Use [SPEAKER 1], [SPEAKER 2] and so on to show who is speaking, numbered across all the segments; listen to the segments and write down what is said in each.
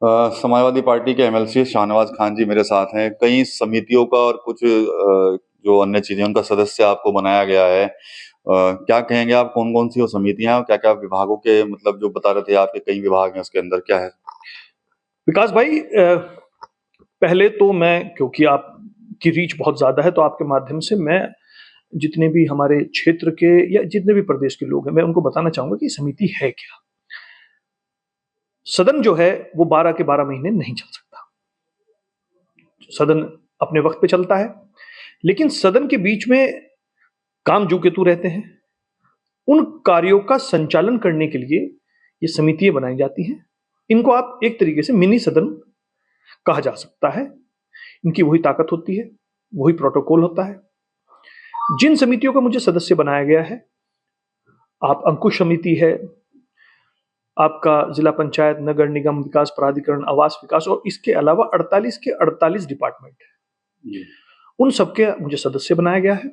[SPEAKER 1] Samajwadi party के MLC Shahnawaz Khan जी मेरे साथ हैं। कई समितियों का और कुछ जो अन्य चीजों का सदस्य आपको बनाया गया है। क्या कहेंगे आप, कौन कौन सी वो समितियां और क्या क्या विभागों के, मतलब जो बता रहे थे आपके कई विभाग हैं, उसके अंदर क्या है?
[SPEAKER 2] विकास भाई, पहले तो मैं, क्योंकि आपकी रीच बहुत ज्यादा है, तो आपके माध्यम से मैं जितने भी हमारे क्षेत्र के या जितने भी प्रदेश के लोग हैं, मैं उनको बताना चाहूंगा कि समिति है क्या। सदन जो है वो 12 के 12 महीने नहीं चल सकता। सदन अपने वक्त पे चलता है, लेकिन सदन के बीच में काम जो केतु रहते हैं, उन कार्यों का संचालन करने के लिए ये समितियां बनाई जाती हैं। इनको आप एक तरीके से मिनी सदन कहा जा सकता है। इनकी वही ताकत होती है, वही प्रोटोकॉल होता है। जिन समितियों का मुझे सदस्य बनाया गया है, आप अंकुश समिति है, आपका जिला पंचायत, नगर निगम विकास प्राधिकरण, आवास विकास, और इसके अलावा 48 के 48 डिपार्टमेंट है, उन सबके मुझे सदस्य बनाया गया है।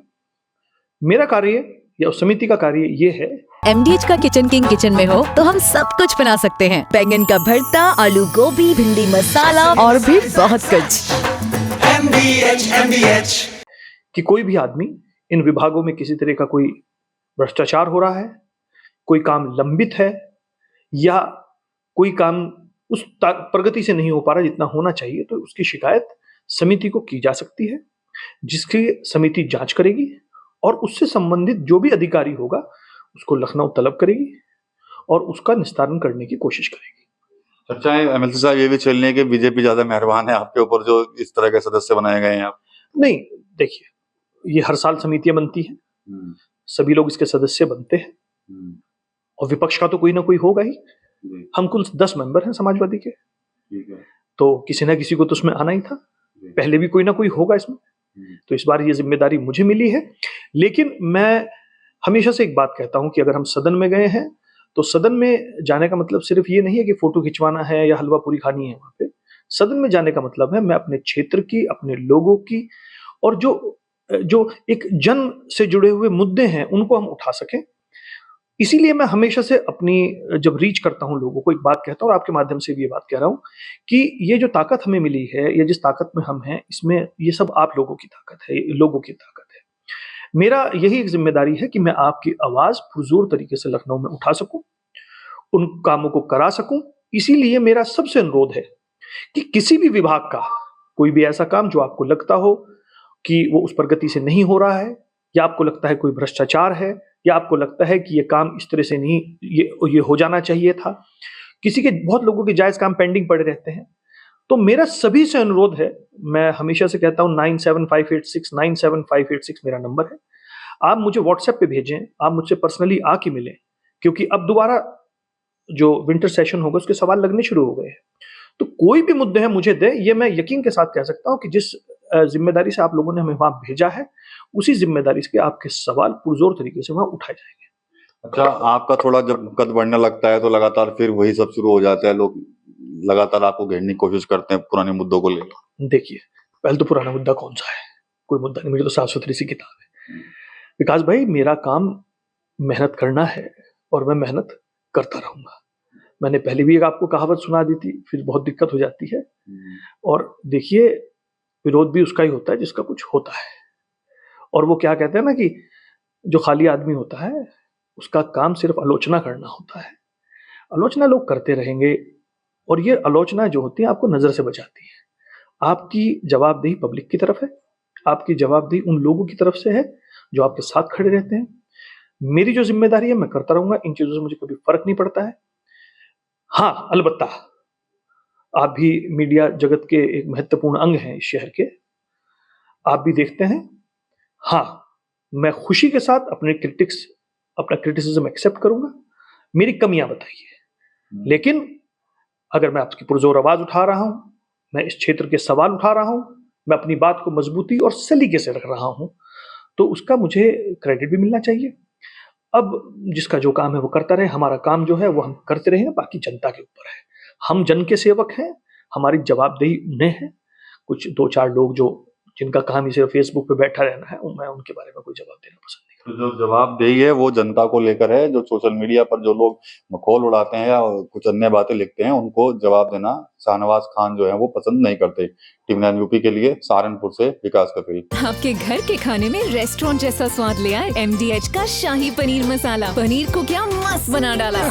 [SPEAKER 2] मेरा कार्य या उस समिति का कार्य ये है,
[SPEAKER 3] MDH का किचन किंग किचन में हो तो हम सब कुछ बना सकते हैं। बैंगन का भरता, आलू गोभी, भिंडी मसाला और भी बहुत कुछ।
[SPEAKER 4] MDH
[SPEAKER 2] कि कोई भी आदमी इन विभागों में किसी तरह का कोई भ्रष्टाचार हो रहा है, कोई काम लंबित है, या कोई काम उस प्रगति से नहीं हो पा रहा जितना होना चाहिए, तो उसकी शिकायत समिति को की जा सकती है, जिसकी समिति जांच करेगी और उससे संबंधित जो भी अधिकारी होगा उसको लखनऊ तलब करेगी और उसका निस्तारण करने की कोशिश करेगी।
[SPEAKER 1] चर्चाएं एमएलसी साहब ये भी चल रही है कि बीजेपी ज्यादा मेहरबान है आपके ऊपर, जो इस तरह के सदस्य बनाए गए हैं आप।
[SPEAKER 2] नहीं, देखिए, ये हर साल समितियां बनती हैं, सभी लोग इसके सदस्य बनते हैं, और विपक्ष का तो कोई ना कोई होगा ही। हम कुल 10 मेंबर हैं समाजवादी के, तो किसी ना किसी को तो उसमें आना ही था, पहले भी कोई ना कोई होगा इसमें। तो इस बार ये जिम्मेदारी मुझे मिली है। लेकिन मैं हमेशा से एक बात कहता हूं कि अगर हम सदन में गए हैं तो सदन में जाने का मतलब सिर्फ ये नहीं है कि फोटो खिंचवाना है या हलवा पूरी खानी है। वहां पे सदन में जाने का मतलब है मैं अपने क्षेत्र की, अपने लोगों की, और जो जो एक जन से जुड़े हुए मुद्दे हैं उनको हम उठा सकें। इसीलिए मैं हमेशा से अपनी जब रीच करता हूं लोगों को, एक बात कहता हूं और आपके माध्यम से भी ये बात कह रहा हूं कि ये जो ताकत हमें मिली है, ये जिस ताकत में हम हैं, इसमें ये सब आप लोगों की ताकत है, लोगों की ताकत है। मेरा यही एक जिम्मेदारी है कि मैं आपकी आवाज पुरजोर तरीके से लखनऊ में उठा सकूं, उन कामों को करा सकूं। इसीलिए मेरा सबसे अनुरोध है कि किसी भी विभाग का कोई भी ऐसा काम जो आपको लगता हो कि वो उस प्रगति से नहीं हो रहा है, या आपको लगता है कोई भ्रष्टाचार है, या आपको लगता है कि ये काम इस तरह से नहीं, ये हो जाना चाहिए था, किसी के, बहुत लोगों के जायज काम पेंडिंग पड़े रहते हैं, तो मेरा सभी से अनुरोध है, मैं हमेशा से कहता हूं 9758697586 मेरा नंबर है। आप मुझे व्हाट्सएप पे भेजें, आप मुझसे पर्सनली आके मिलें, क्योंकि अब दोबारा जो विंटर सेशन होगा उसके सवाल लगने शुरू हो गए हैं। तो कोई भी मुद्दे हैं मुझे दे, ये मैं यकीन के साथ कह सकता हूं कि जिस जिम्मेदारी से आप लोगों ने हमें वहां भेजा है, उसी जिम्मेदारी से आपके सवाल पुरजोर तरीके से वहां उठाए जाएंगे।
[SPEAKER 1] अच्छा, आपका थोड़ा जब कद बढ़ने लगता है तो लगातार फिर वही सब शुरू हो जाता है, लोग लगातार आपको घेरने की कोशिश करते हैं पुराने मुद्दों को लेकर।
[SPEAKER 2] देखिए, पहले तो पुराना मुद्दा कौन सा है? कोई मुद्दा नहीं, मुझे तो साफ सुथरी सी किताब है। विकास भाई, मेरा काम मेहनत करना है और मैं मेहनत करता रहूंगा। मैंने पहले भी एक आपको कहावत सुना दी थी, फिर बहुत दिक्कत हो जाती है। और देखिए, विरोध भी उसका ही होता है जिसका कुछ होता है। और वो क्या कहते हैं ना कि जो खाली आदमी होता है उसका काम सिर्फ आलोचना करना होता है। आलोचना लोग करते रहेंगे, और ये आलोचना जो होती है आपको नजर से बचाती है। आपकी जवाबदेही पब्लिक की तरफ है, आपकी जवाबदेही उन लोगों की तरफ से है जो आपके साथ खड़े रहते हैं। मेरी जो जिम्मेदारी है मैं करता रहूंगा, इन चीजों से मुझे कभी फर्क नहीं पड़ता है। हाँ, अलबत्ता आप भी मीडिया जगत के एक महत्वपूर्ण अंग हैं इस शहर के, आप भी देखते हैं। हाँ, मैं खुशी के साथ अपना क्रिटिसिज्म एक्सेप्ट करूंगा, मेरी कमियां बताइए। लेकिन अगर मैं आपकी पुरजोर आवाज उठा रहा हूं, मैं इस क्षेत्र के सवाल उठा रहा हूं, मैं अपनी बात को मजबूती और सलीके से रख रहा हूं, तो उसका मुझे क्रेडिट भी मिलना चाहिए। अब जिसका जो काम है वो करता रहे, हमारा काम जो है वो हम करते रहे, बाकी जनता के ऊपर है। हम जन के सेवक हैं, हमारी जवाबदेही उन्हें है। कुछ 2-4 लोग जो जिनका काम ही सिर्फ फेसबुक पे बैठा रहना है, मैं उनके बारे में कोई जवाब देना पसंद नहीं
[SPEAKER 1] तो जो जवाबदेही है वो जनता को लेकर है, जो सोशल मीडिया पर जो लोग मखौल उड़ाते हैं या कुछ अन्य बातें लिखते हैं उनको जवाब देना शाहनवाज खान जो है वो पसंद नहीं करते। टीवी 9 यूपी के लिए सहारनपुर से विकास कपिल।
[SPEAKER 3] आपके घर के खाने में रेस्टोरेंट जैसा स्वाद ले आए MDH का शाही पनीर मसाला। पनीर को क्या मस्त बना डाला।